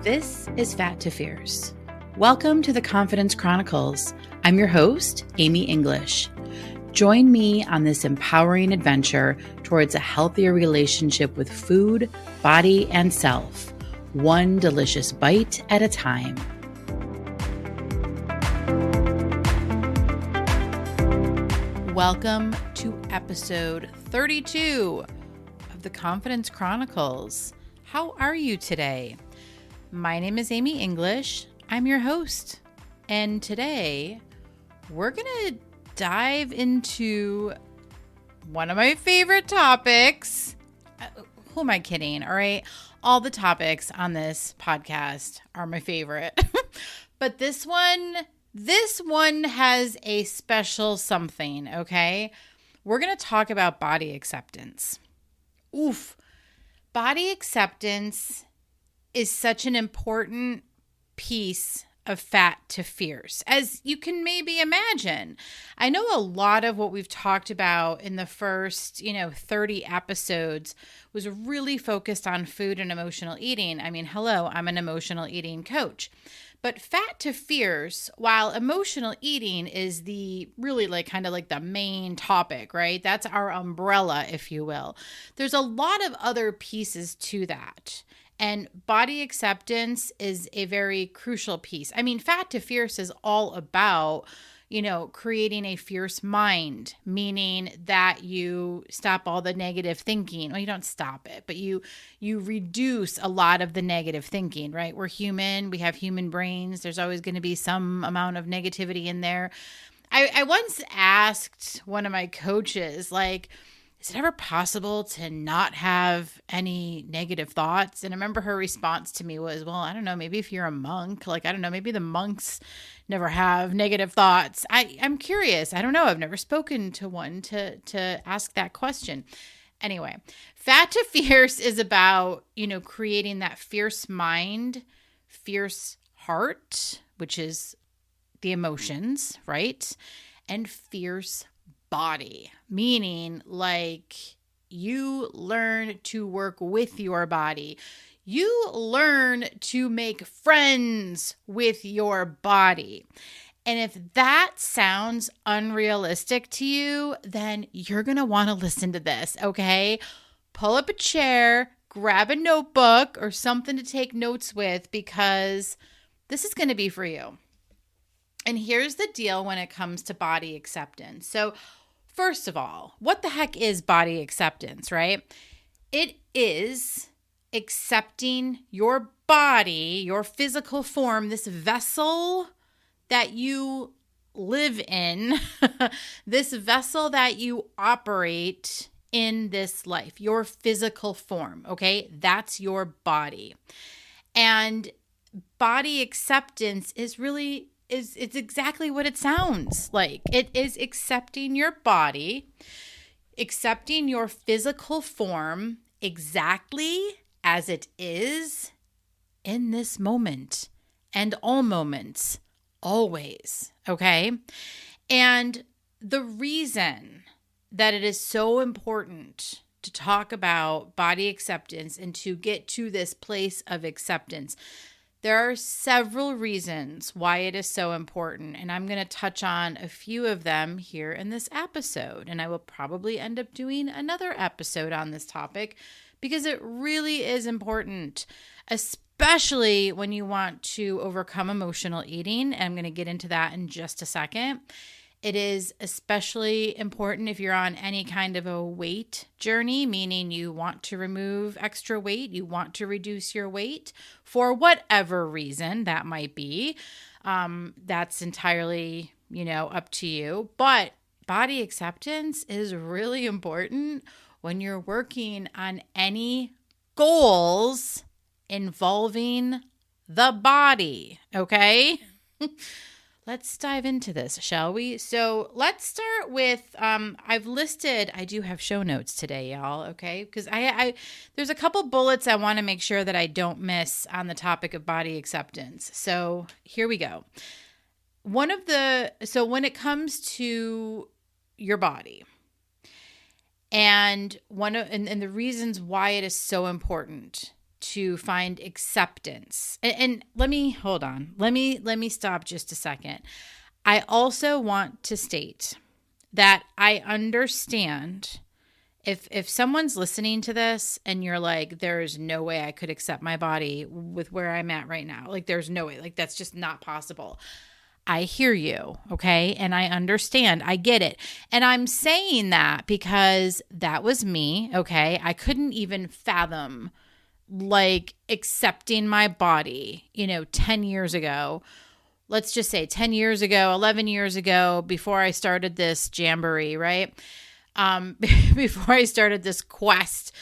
This is Fat to Fierce. Welcome to the Confidence Chronicles. I'm your host, Amy English. Join me on this empowering adventure towards a healthier relationship with food, body, and self, one delicious bite at a time. Welcome to episode 32 of the Confidence Chronicles. How are you today? My name is Amy English. I'm your host. And today we're going to dive into one of my favorite topics. Who am I kidding? All right. All the topics on this podcast are my favorite. But this one has a special something, okay? We're going to talk about body acceptance. Oof. Body acceptance is such an important piece of Fat to Fierce, as you can maybe imagine. I know a lot of what we've talked about in the first, 30 episodes was really focused on food and emotional eating. I mean, hello, I'm an emotional eating coach. But Fat to Fierce, while emotional eating is the really kind of the main topic, right? That's our umbrella, if you will. There's a lot of other pieces to that. And body acceptance is a very crucial piece. I mean, Fat to Fierce is all about, creating a fierce mind, meaning that you stop all the negative thinking. Well, you don't stop it, but you reduce a lot of the negative thinking, right? We're human. We have human brains. There's always going to be some amount of negativity in there. I once asked one of my coaches, is it ever possible to not have any negative thoughts? And I remember her response to me was, well, I don't know, maybe if you're a monk, I don't know, maybe the monks never have negative thoughts. I'm curious. I don't know. I've never spoken to one to ask that question. Anyway, Fat to Fierce is about, creating that fierce mind, fierce heart, which is the emotions, right? And fierce body, meaning you learn to work with your body. You learn to make friends with your body. And if that sounds unrealistic to you, then you're going to want to listen to this, okay? Pull up a chair, grab a notebook or something to take notes with, because this is going to be for you. And here's the deal when it comes to body acceptance. So first of all, what the heck is body acceptance, right? It is accepting your body, your physical form, this vessel that you live in, this vessel that you operate in this life, your physical form, okay? That's your body. And body acceptance is it's exactly what it sounds like. It is accepting your body, accepting your physical form exactly as it is in this moment and all moments, always, okay? And the reason that it is so important to talk about body acceptance and to get to this place of acceptance, there are several reasons why it is so important, and I'm going to touch on a few of them here in this episode, and I will probably end up doing another episode on this topic because it really is important, especially when you want to overcome emotional eating, and I'm going to get into that in just a second. It is especially important if you're on any kind of a weight journey, meaning you want to remove extra weight, you want to reduce your weight for whatever reason that might be. That's entirely, up to you. But body acceptance is really important when you're working on any goals involving the body, okay? Let's dive into this, shall we? So let's start with, I do have show notes today, y'all, okay? Because there's a couple bullets I want to make sure that I don't miss on the topic of body acceptance. So here we go. When it comes to your body, and the reasons why it is so important to find acceptance. And let me hold on. Let me stop just a second. I also want to state that I understand if someone's listening to this and you're like, there's no way I could accept my body with where I'm at right now. Like, there's no way. Like, that's just not possible. I hear you, okay? And I understand. I get it. And I'm saying that because that was me, okay? I couldn't even fathom like accepting my body, 10 years ago. Let's just say 10 years ago, 11 years ago, before I started this jamboree, right? Before I started this quest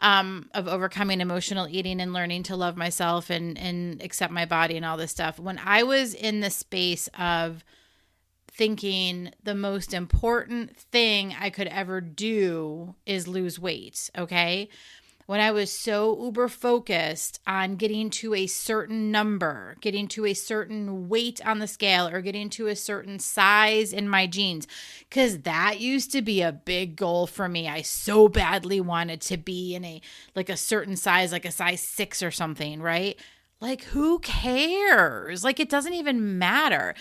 of overcoming emotional eating and learning to love myself and accept my body and all this stuff. When I was in the space of thinking the most important thing I could ever do is lose weight, okay? When I was so uber focused on getting to a certain number, getting to a certain weight on the scale, or getting to a certain size in my jeans, because that used to be a big goal for me. I so badly wanted to be in a certain size, like a size 6 or something, right? Like, who cares? Like, it doesn't even matter.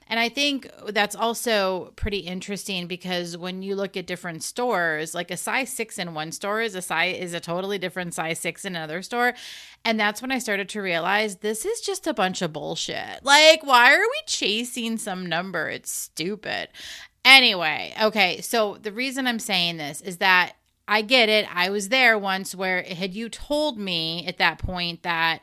And I think that's also pretty interesting because when you look at different stores, like a size 6 in one store is a totally different size 6 in another store. And that's when I started to realize this is just a bunch of bullshit. Like, why are we chasing some number? It's stupid. Anyway, okay, so the reason I'm saying this is that I get it. I was there once where had you told me at that point that,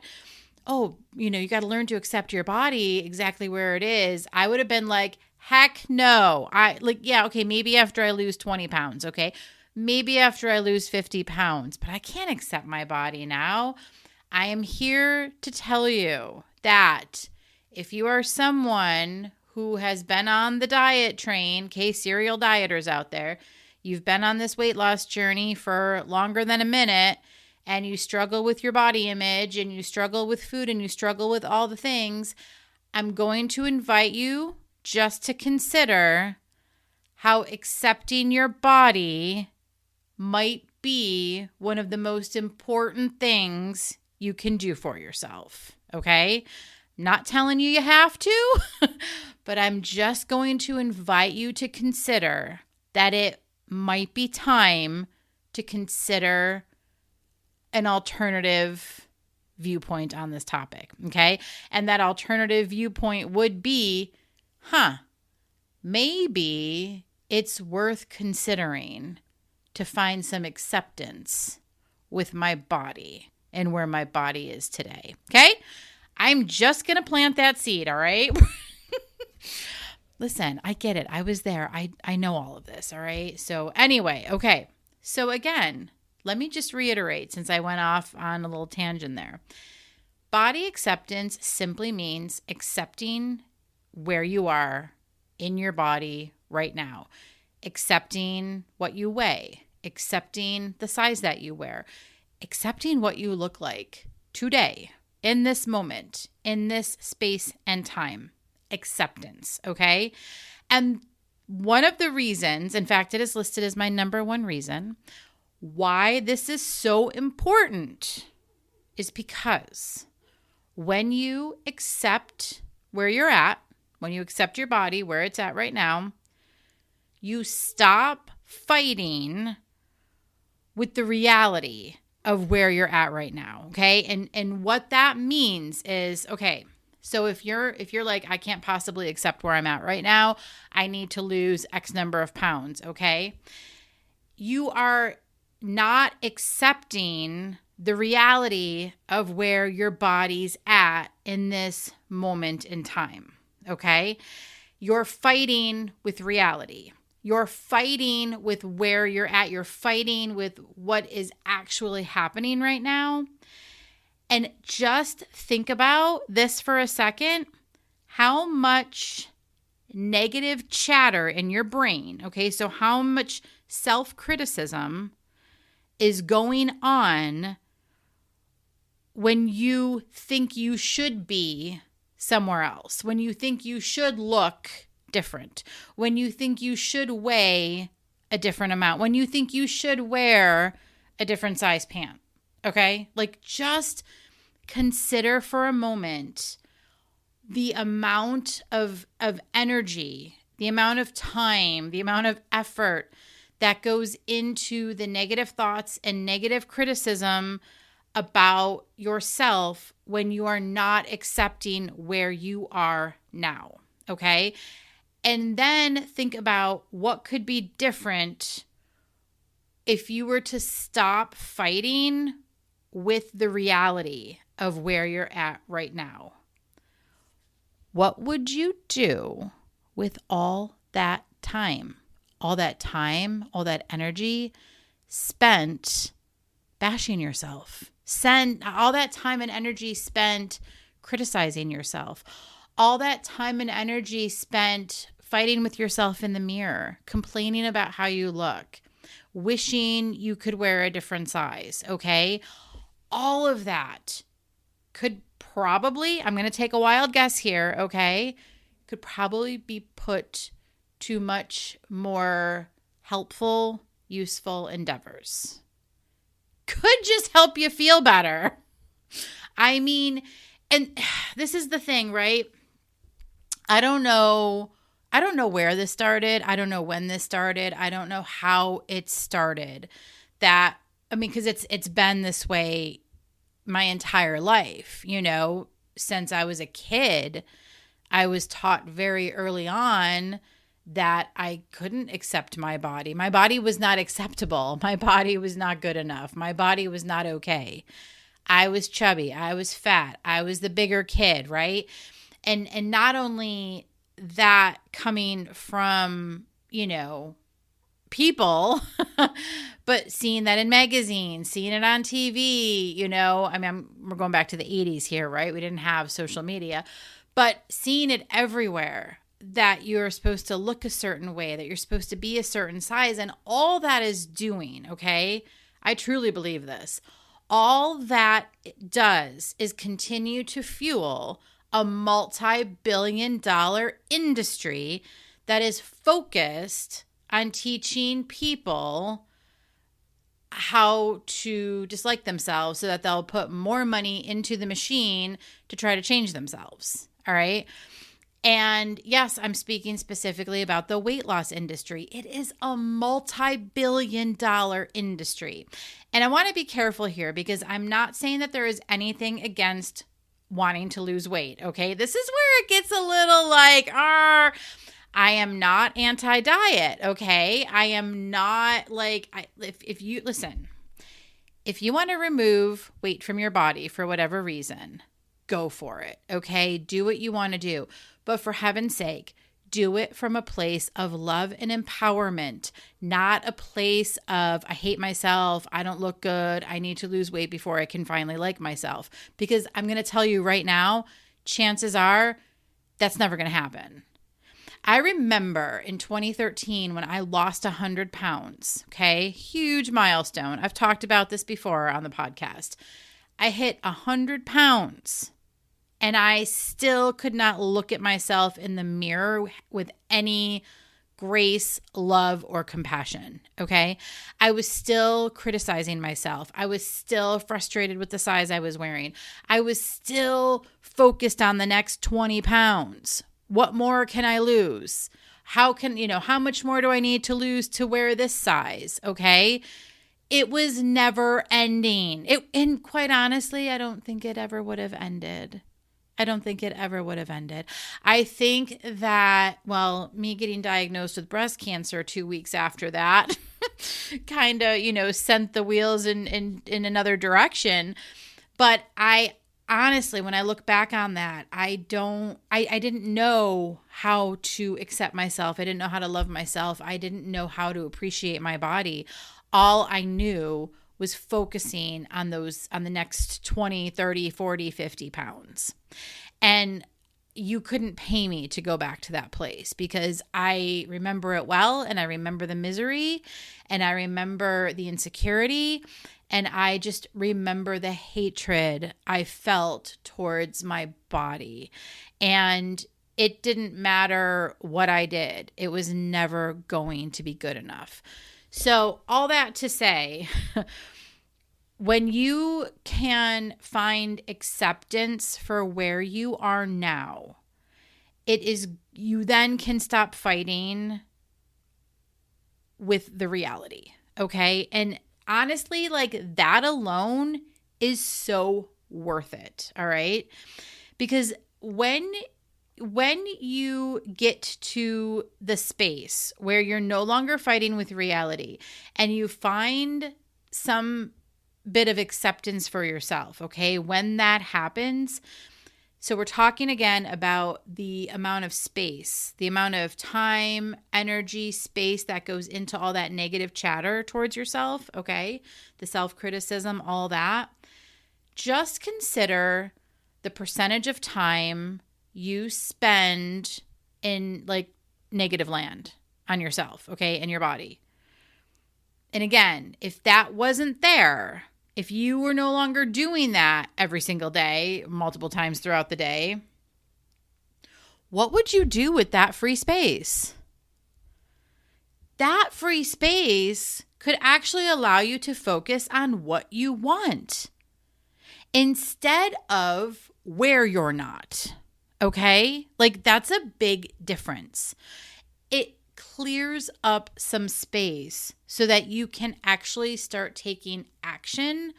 oh, you got to learn to accept your body exactly where it is, I would have been like, heck no. Okay, maybe after I lose 20 pounds, okay? Maybe after I lose 50 pounds, but I can't accept my body now. I am here to tell you that if you are someone who has been on the diet train, serial dieters out there, you've been on this weight loss journey for longer than a minute, and you struggle with your body image and you struggle with food and you struggle with all the things, I'm going to invite you just to consider how accepting your body might be one of the most important things you can do for yourself, okay? Not telling you have to, but I'm just going to invite you to consider that it might be time to consider an alternative viewpoint on this topic, okay? And that alternative viewpoint would be, maybe it's worth considering to find some acceptance with my body and where my body is today, okay? I'm just going to plant that seed, all right? Listen, I get it. I was there. I know all of this, all right? So anyway, okay. So again, let me just reiterate since I went off on a little tangent there. Body acceptance simply means accepting where you are in your body right now, accepting what you weigh, accepting the size that you wear, accepting what you look like today, in this moment, in this space and time. Acceptance, okay? And one of the reasons, in fact, it is listed as my number one reason, why this is so important is because when you accept where you're at, when you accept your body where it's at right now, you stop fighting with the reality of where you're at right now, okay? And what that means is, okay, so if you're like, I can't possibly accept where I'm at right now, I need to lose X number of pounds, okay? You are not accepting the reality of where your body's at in this moment in time, okay? You're fighting with reality. You're fighting with where you're at. You're fighting with what is actually happening right now. And just think about this for a second. How much negative chatter in your brain, okay? So how much self-criticism is going on when you think you should be somewhere else, when you think you should look different, when you think you should weigh a different amount, when you think you should wear a different size pant, Okay? Like, just consider for a moment the amount of energy, the amount of time, the amount of effort that goes into the negative thoughts and negative criticism about yourself when you are not accepting where you are now. Okay? And then think about what could be different if you were to stop fighting with the reality of where you're at right now. What would you do with all that time? All that time, all that energy spent bashing yourself. All that time and energy spent criticizing yourself. All that time and energy spent fighting with yourself in the mirror, complaining about how you look, wishing you could wear a different size, okay? All of that could probably, I'm going to take a wild guess here, okay? Could probably be put to much more helpful, useful endeavors. Could just help you feel better. I mean, and this is the thing, right? I don't know where this started. I don't know when this started. I don't know how it started. Because it's been this way my entire life, since I was a kid. I was taught very early on that I couldn't accept my body. My body was not acceptable. My body was not good enough. My body was not okay. I was chubby. I was fat. I was the bigger kid, right? And not only that coming from, people, but seeing that in magazines, seeing it on TV, we're going back to the 80s here, right? We didn't have social media, but seeing it everywhere, that you're supposed to look a certain way, that you're supposed to be a certain size, and all that is doing, okay? I truly believe this. All that it does is continue to fuel a multi-billion-dollar industry that is focused on teaching people how to dislike themselves so that they'll put more money into the machine to try to change themselves, all right? And yes, I'm speaking specifically about the weight loss industry. It is a multi-billion-dollar industry. And I want to be careful here because I'm not saying that there is anything against wanting to lose weight, okay? This is where it gets a little like, I am not anti-diet, okay? I am not like, if you want to remove weight from your body for whatever reason, go for it, okay? Do what you want to do. But for heaven's sake, do it from a place of love and empowerment, not a place of, I hate myself, I don't look good, I need to lose weight before I can finally like myself. Because I'm going to tell you right now, chances are that's never going to happen. I remember in 2013 when I lost 100 pounds, okay? Huge milestone. I've talked about this before on the podcast. I hit 100 pounds. And I still could not look at myself in the mirror with any grace, love, or compassion, okay? I was still criticizing myself. I was still frustrated with the size I was wearing. I was still focused on the next 20 pounds. What more can I lose? How much more do I need to lose to wear this size, okay? It was never ending. And quite honestly, I don't think it ever would have ended. I think that, me getting diagnosed with breast cancer 2 weeks after that kind of, sent the wheels in another direction. But I honestly, when I look back on that, I didn't know how to accept myself. I didn't know how to love myself. I didn't know how to appreciate my body. All I knew was focusing on the next 20, 30, 40, 50 pounds. And you couldn't pay me to go back to that place because I remember it well, and I remember the misery, and I remember the insecurity, and I just remember the hatred I felt towards my body. And it didn't matter what I did. It was never going to be good enough. So all that to say, When you can find acceptance for where you are now, you then can stop fighting with the reality. Okay. And honestly, like that alone is so worth it. All right. Because when you get to the space where you're no longer fighting with reality and you find some bit of acceptance for yourself, okay? When that happens, so we're talking again about the amount of space, the amount of time, energy, space that goes into all that negative chatter towards yourself, okay? The self-criticism, all that. Just consider the percentage of time you spend in like negative land on yourself, okay, in your body. And again, if that wasn't there, if you were no longer doing that every single day, multiple times throughout the day, what would you do with that free space? That free space could actually allow you to focus on what you want instead of where you're not. Okay? Like that's a big difference. It clears up some space so that you can actually start taking action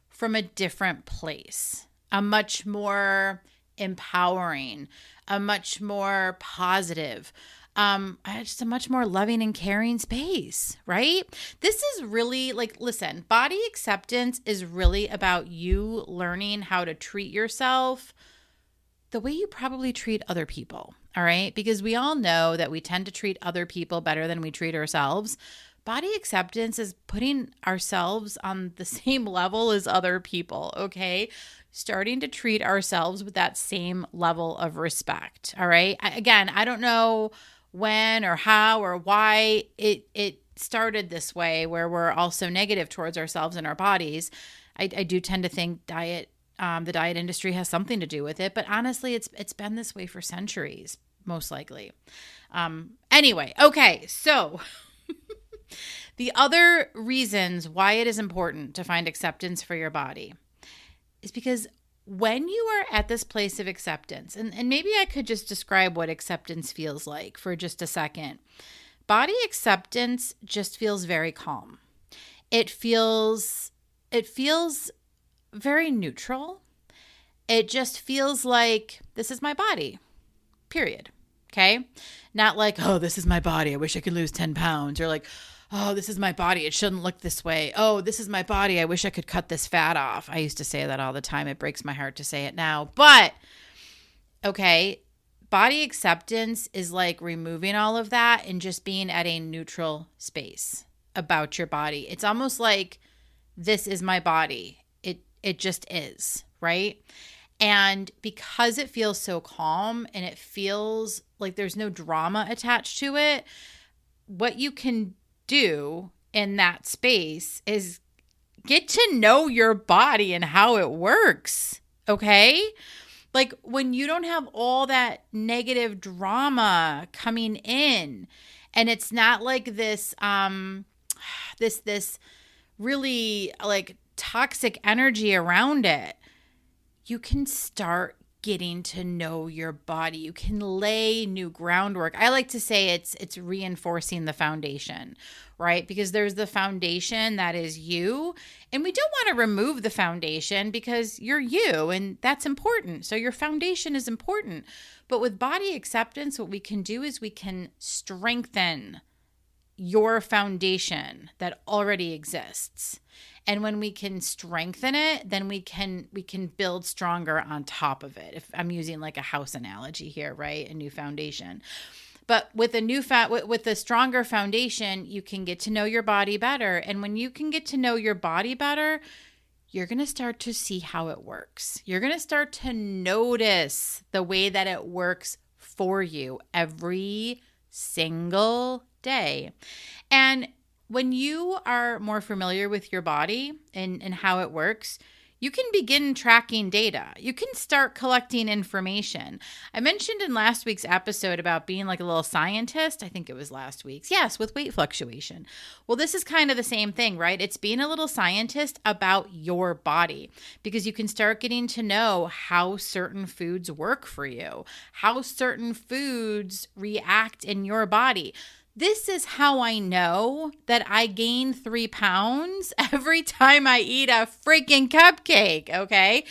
from a different place, a much more empowering, a much more positive, just a much more loving and caring space, right? This is really like, listen, body acceptance is really about you learning how to treat yourself the way you probably treat other people, all right? Because we all know that we tend to treat other people better than we treat ourselves. Body acceptance is putting ourselves on the same level as other people, okay? Starting to treat ourselves with that same level of respect, all right? Again, I don't know when or how or why it started this way where we're also negative towards ourselves and our bodies. I do tend to think the diet industry has something to do with it, but honestly, it's been this way for centuries, most likely. Anyway, okay, so the other reasons why it is important to find acceptance for your body is because when you are at this place of acceptance, and maybe I could just describe what acceptance feels like for just a second. Body acceptance just feels very calm. It feels very neutral. It just feels like this is my body, period. Okay. Not like, oh, this is my body. I wish I could lose 10 pounds. Or like, oh, this is my body. It shouldn't look this way. Oh, this is my body. I wish I could cut this fat off. I used to say that all the time. It breaks my heart to say it now. But okay, body acceptance is like removing all of that and just being at a neutral space about your body. It's almost like this is my body. It just is, right? And because it feels so calm and it feels like there's no drama attached to it, what you can do in that space is get to know your body and how it works, okay? Like when you don't have all that negative drama coming in and it's not like this this really like toxic energy around it, you can start getting to know your body. You can lay new groundwork. I like to say it's reinforcing the foundation, right? Because there's the foundation that is you, and we don't want to remove the foundation because you're you, and that's important. So your foundation is important. But with body acceptance, what we can do is we can strengthen your foundation that already exists. And when we can strengthen it, then we can build stronger on top of it. If I'm using like a house analogy here, right? A new foundation. But with a stronger foundation, you can get to know your body better. And when you can get to know your body better, you're going to start to see how it works. You're going to start to notice the way that it works for you every single day. And when you are more familiar with your body and how it works, you can begin tracking data. You can start collecting information. I mentioned in last week's episode about being like a little scientist. I think it was last week's. Yes, with weight fluctuation. Well, this is kind of the same thing, right? It's being a little scientist about your body, because you can start getting to know how certain foods work for you, how certain foods react in your body. This is how I know that I gain 3 pounds every time I eat a freaking cupcake, okay?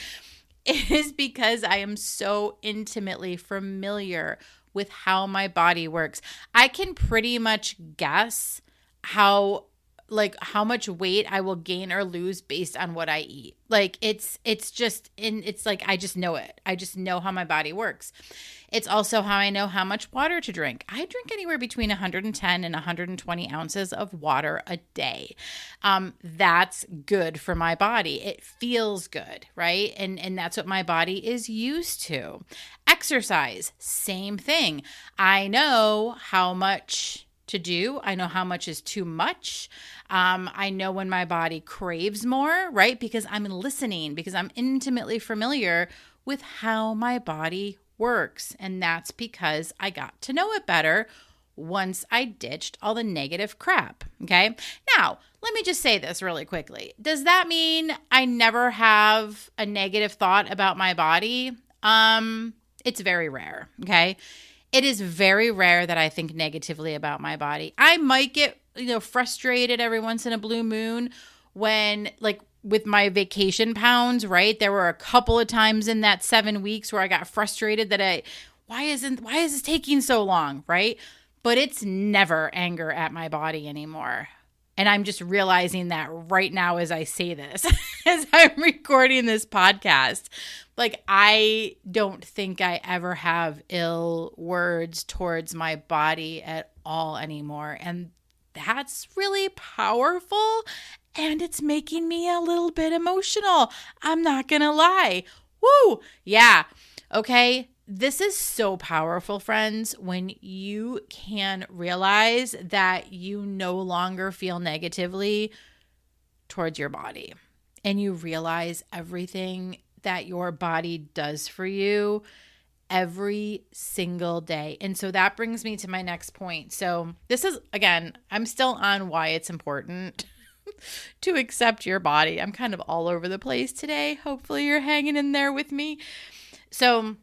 It is because I am so intimately familiar with how my body works. I can pretty much guess how much weight I will gain or lose based on what I eat. Like it's like I just know it. I just know how my body works. It's also how I know how much water to drink. I drink anywhere between 110 and 120 ounces of water a day. That's good for my body. It feels good, right? And that's what my body is used to. Exercise, same thing. I know how much to do. I know how much is too much. I know when my body craves more, right? Because I'm listening, because I'm intimately familiar with how my body works. And that's because I got to know it better once I ditched all the negative crap. Okay. Now, let me just say this really quickly. Does that mean I never have a negative thought about my body? It's very rare. Okay. It is very rare that I think negatively about my body. I might get, frustrated every once in a blue moon when, like, with my vacation pounds, right? There were a couple of times in that 7 weeks where I got frustrated that why is this taking so long, right? But it's never anger at my body anymore. And I'm just realizing that right now as I say this, as I'm recording this podcast. Like, I don't think I ever have ill words towards my body at all anymore. And that's really powerful. And it's making me a little bit emotional. I'm not going to lie. Woo! Yeah. Okay. This is so powerful, friends, when you can realize that you no longer feel negatively towards your body, and you realize everything that your body does for you every single day. And so that brings me to my next point. So this is, again, I'm still on why it's important to accept your body. I'm kind of all over the place today. Hopefully you're hanging in there with me. So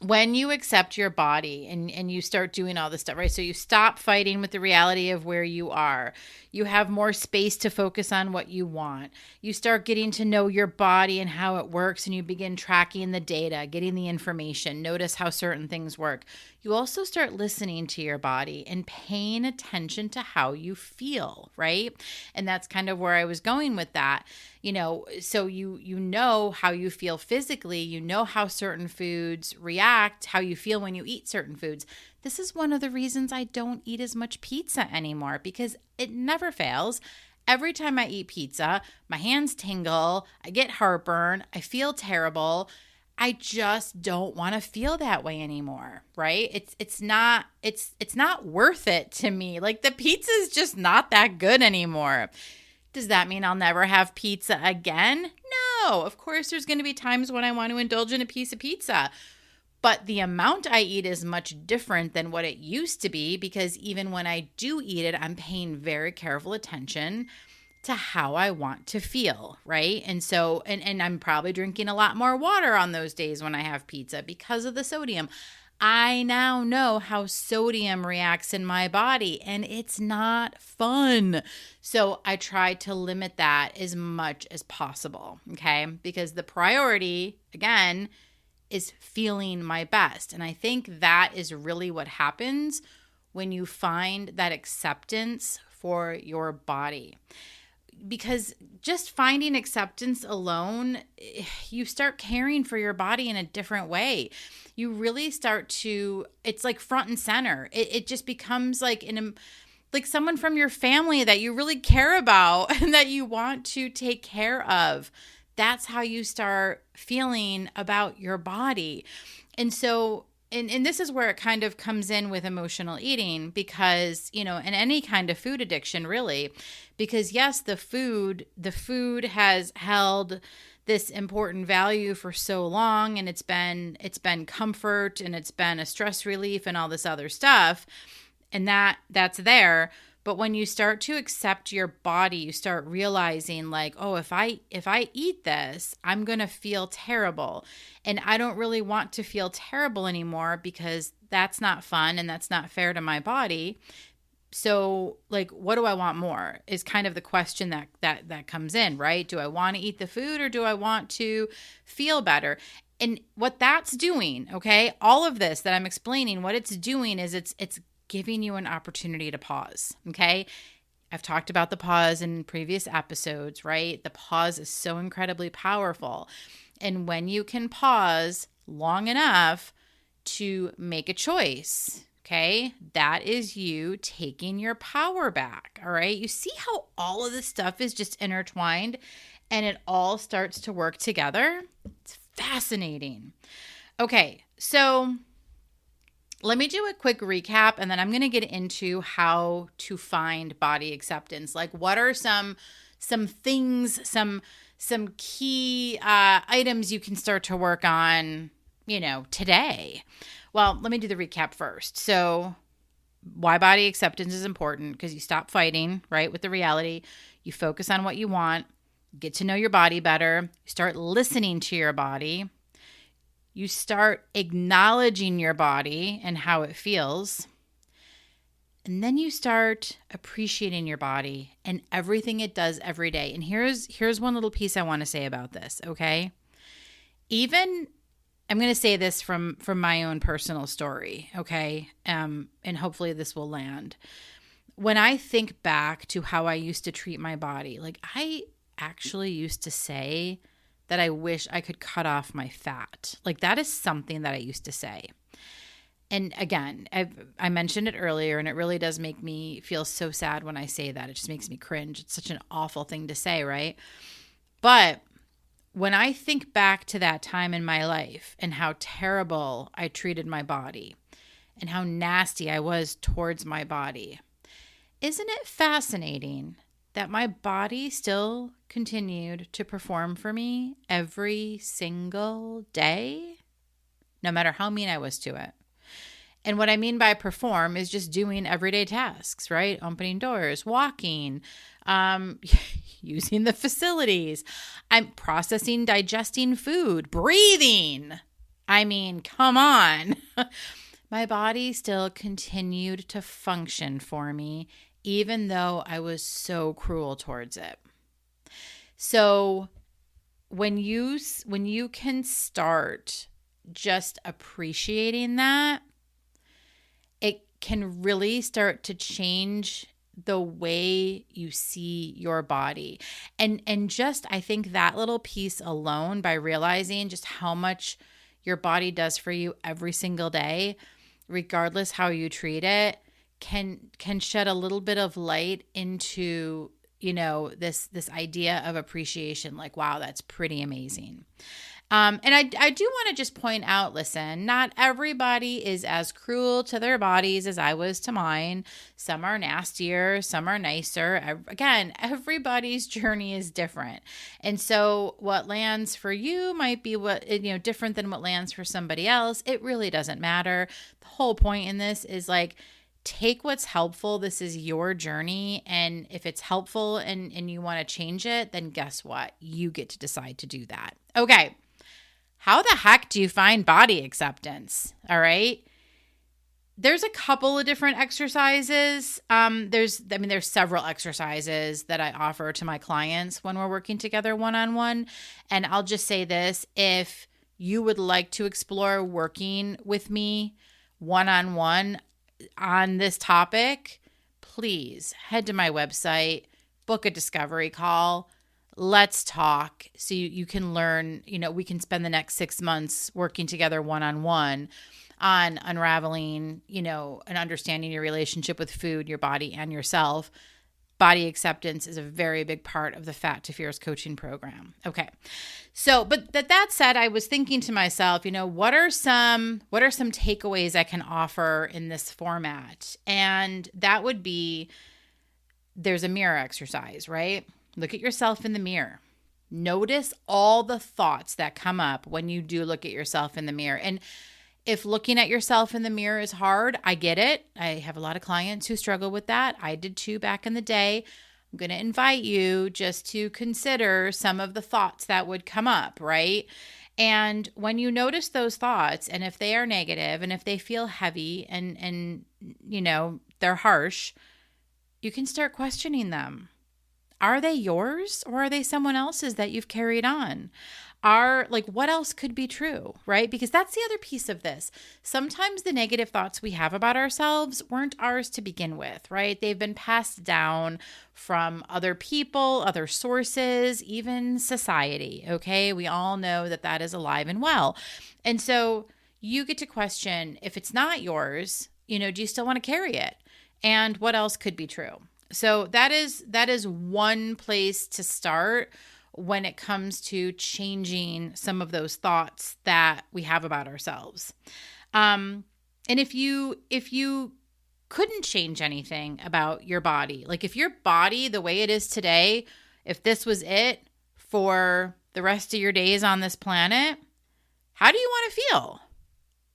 when you accept your body and you start doing all this stuff, right? So you stop fighting with the reality of where you are. You have more space to focus on what you want. You start getting to know your body and how it works, and you begin tracking the data, getting the information, notice how certain things work. You also start listening to your body and paying attention to how you feel, right? And that's kind of where I was going with that. So you know how you feel physically, you know how certain foods react, how you feel when you eat certain foods. This is one of the reasons I don't eat as much pizza anymore, because it never fails. Every time I eat pizza, my hands tingle, I get heartburn, I feel terrible. I just don't want to feel that way anymore, right? It's not worth it to me. Like, the pizza is just not that good anymore. Does that mean I'll never have pizza again? No, of course there's going to be times when I want to indulge in a piece of pizza. But the amount I eat is much different than what it used to be, because even when I do eat it, I'm paying very careful attention to how I want to feel, right? And so, and I'm probably drinking a lot more water on those days when I have pizza because of the sodium. I now know how sodium reacts in my body, and it's not fun. So I try to limit that as much as possible, okay? Because the priority, again, is feeling my best. And I think that is really what happens when you find that acceptance for your body. Because just finding acceptance alone, you start caring for your body in a different way. You really start to, it's like front and center. It just becomes like like someone from your family that you really care about and that you want to take care of. That's how you start feeling about your body. And so and this is where it kind of comes in with emotional eating, because, and any kind of food addiction, really, because yes, the food has held this important value for so long, and it's been comfort, and it's been a stress relief and all this other stuff, and that's there. But when you start to accept your body, you start realizing like, oh, if I eat this, I'm going to feel terrible. And I don't really want to feel terrible anymore, because that's not fun and that's not fair to my body. So like, what do I want more is kind of the question that comes in, right? Do I want to eat the food, or do I want to feel better? And what that's doing, okay, all of this that I'm explaining, what it's doing is it's giving you an opportunity to pause, okay? I've talked about the pause in previous episodes, right? The pause is so incredibly powerful. And when you can pause long enough to make a choice, okay, that is you taking your power back, all right? You see how all of this stuff is just intertwined and it all starts to work together? It's fascinating. Okay, so let me do a quick recap, and then I'm going to get into how to find body acceptance. Like, what are some things, some key items you can start to work on, today? Well, let me do the recap first. So, why body acceptance is important: because you stop fighting, right, with the reality. You focus on what you want, get to know your body better, you start listening to your body. You start acknowledging your body and how it feels. And then you start appreciating your body and everything it does every day. And here's one little piece I want to say about this, okay? I'm going to say this from my own personal story, okay? And hopefully this will land. When I think back to how I used to treat my body, like I actually used to say that I wish I could cut off my fat. Like that is something that I used to say. And again, I mentioned it earlier, and it really does make me feel so sad when I say that. It just makes me cringe. It's such an awful thing to say, right? But when I think back to that time in my life and how terrible I treated my body and how nasty I was towards my body, isn't it fascinating that my body still continued to perform for me every single day, no matter how mean I was to it? And what I mean by perform is just doing everyday tasks, right? Opening doors, walking, using the facilities. I'm processing, digesting food, breathing. I mean, come on. My body still continued to function for me, even though I was so cruel towards it. So when you can start just appreciating that, it can really start to change the way you see your body. And just, I think that little piece alone, by realizing just how much your body does for you every single day, regardless how you treat it, can shed a little bit of light into, this idea of appreciation. Like, wow, that's pretty amazing. And I do want to just point out, listen, not everybody is as cruel to their bodies as I was to mine. Some are nastier, some are nicer. Again, everybody's journey is different. And so what lands for you might be different than what lands for somebody else. It really doesn't matter. The whole point in this is like, take what's helpful. This is your journey. And if it's helpful and you want to change it, then guess what? You get to decide to do that. Okay. How the heck do you find body acceptance? All right. There's a couple of different exercises. There's several exercises that I offer to my clients when we're working together one-on-one. And I'll just say this: if you would like to explore working with me one-on-one on this topic, please head to my website, book a discovery call. Let's talk so you can learn, we can spend the next 6 months working together one-on-one on unraveling, and understanding your relationship with food, your body, and yourself. body acceptance is a very big part of the Fat to Fierce coaching program. Okay. So, but that said, I was thinking to myself, what are some takeaways I can offer in this format? And that would be, there's a mirror exercise, right? Look at yourself in the mirror. Notice all the thoughts that come up when you do look at yourself in the mirror. And if looking at yourself in the mirror is hard, I get it. I have a lot of clients who struggle with that. I did too back in the day. I'm going to invite you just to consider some of the thoughts that would come up, right? And when you notice those thoughts, and if they are negative and if they feel heavy and they're harsh, you can start questioning them. Are they yours or are they someone else's that you've carried on? What else could be true, right? Because that's the other piece of this. Sometimes the negative thoughts we have about ourselves weren't ours to begin with, right? They've been passed down from other people, other sources, even society, okay? We all know that is alive and well. And so you get to question, if it's not yours, do you still want to carry it? And what else could be true? So that is one place to start when it comes to changing some of those thoughts that we have about ourselves. And if you couldn't change anything about your body, like if your body, the way it is today, if this was it for the rest of your days on this planet, how do you want to feel?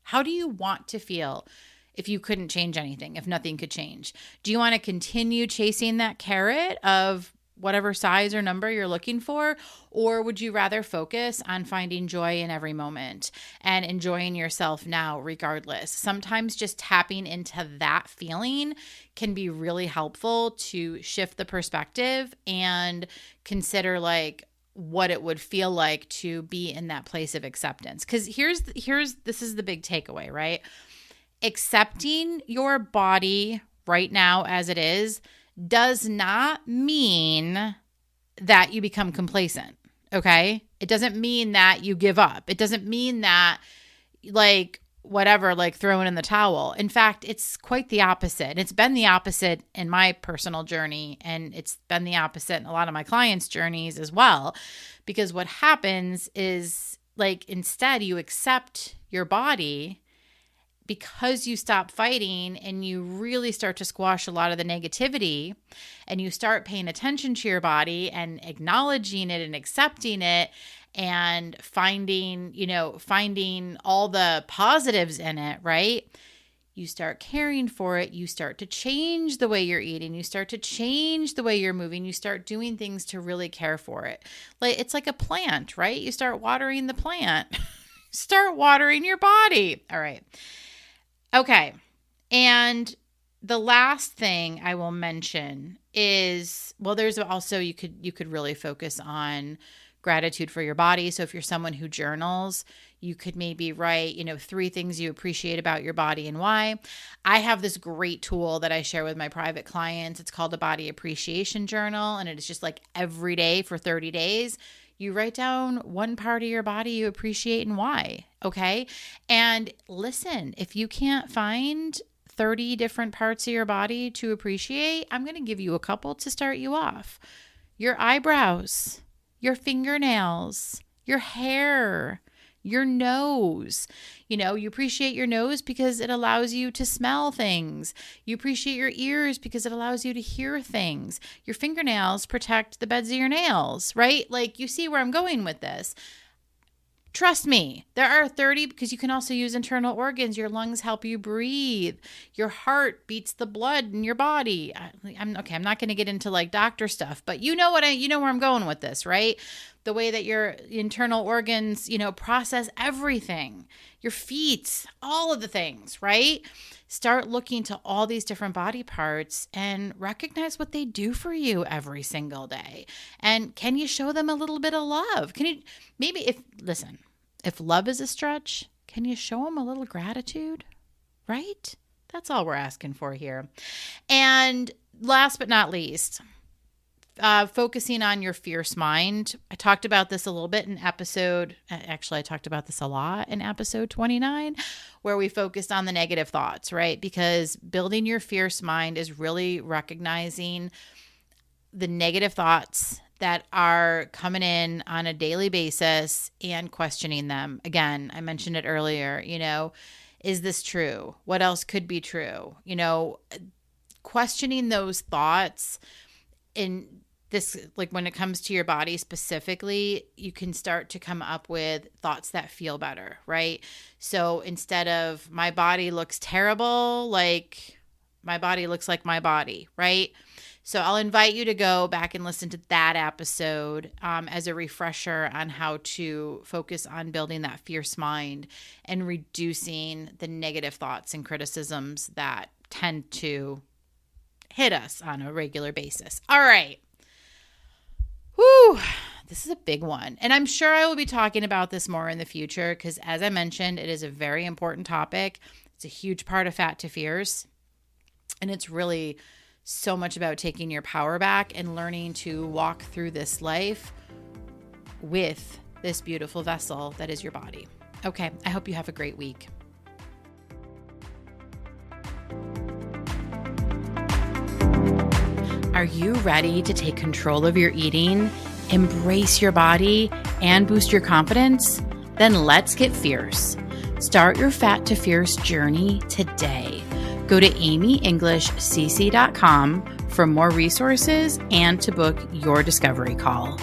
How do you want to feel if you couldn't change anything, if nothing could change? Do you want to continue chasing that carrot of whatever size or number you're looking for? Or would you rather focus on finding joy in every moment and enjoying yourself now regardless? Sometimes just tapping into that feeling can be really helpful to shift the perspective and consider what it would feel like to be in that place of acceptance. Because this is the big takeaway, right? Accepting your body right now as it is does not mean that you become complacent, okay? It doesn't mean that you give up. It doesn't mean that throwing in the towel. In fact, it's quite the opposite. It's been the opposite in my personal journey, and it's been the opposite in a lot of my clients' journeys as well. Because what happens is instead you accept your body because you stop fighting and you really start to squash a lot of the negativity, and you start paying attention to your body and acknowledging it and accepting it and finding all the positives in it, right? You start caring for it. You start to change the way you're eating. You start to change the way you're moving. You start doing things to really care for it. It's like a plant, right? You start watering the plant. Start watering your body. All right. Okay. And the last thing I will mention is, there's also, you could really focus on gratitude for your body. So if you're someone who journals, you could maybe write, 3 things you appreciate about your body and why. I have this great tool that I share with my private clients. It's called a body appreciation journal. And it is just every day for 30 days. You write down one part of your body you appreciate and why, okay? And listen, if you can't find 30 different parts of your body to appreciate, I'm going to give you a couple to start you off. Your eyebrows, your fingernails, your hair, your nose. You appreciate your nose because it allows you to smell things. You appreciate your ears because it allows you to hear things. Your fingernails protect the beds of your nails, right? You see where I'm going with this. Trust me, there are 30 because you can also use internal organs. Your lungs help you breathe. Your heart beats the blood in your body. I'm not going to get into doctor stuff, but you know where I'm going with this, right? The way that your internal organs, process everything. Your feet, all of the things, right? Start looking to all these different body parts and recognize what they do for you every single day. And can you show them a little bit of love? Can you if love is a stretch, can you show them a little gratitude? Right? That's all we're asking for here. And last but not least, focusing on your fierce mind. I talked about this a little bit in I talked about this a lot in episode 29, where we focused on the negative thoughts, right? Because building your fierce mind is really recognizing the negative thoughts that are coming in on a daily basis and questioning them. Again, I mentioned it earlier, is this true? What else could be true? Questioning those thoughts in this, like when it comes to your body specifically, you can start to come up with thoughts that feel better, right? So instead of my body looks terrible, like my body looks like my body, right? So I'll invite you to go back and listen to that episode as a refresher on how to focus on building that fierce mind and reducing the negative thoughts and criticisms that tend to hit us on a regular basis. All right. Whew. This is a big one. And I'm sure I will be talking about this more in the future because, as I mentioned, it is a very important topic. It's a huge part of Fat to Fierce. And it's really so much about taking your power back and learning to walk through this life with this beautiful vessel that is your body. Okay, I hope you have a great week. Are you ready to take control of your eating, embrace your body, and boost your confidence? Then let's get fierce. Start your Fat to Fierce journey today. Go to amyenglishcc.com for more resources and to book your discovery call.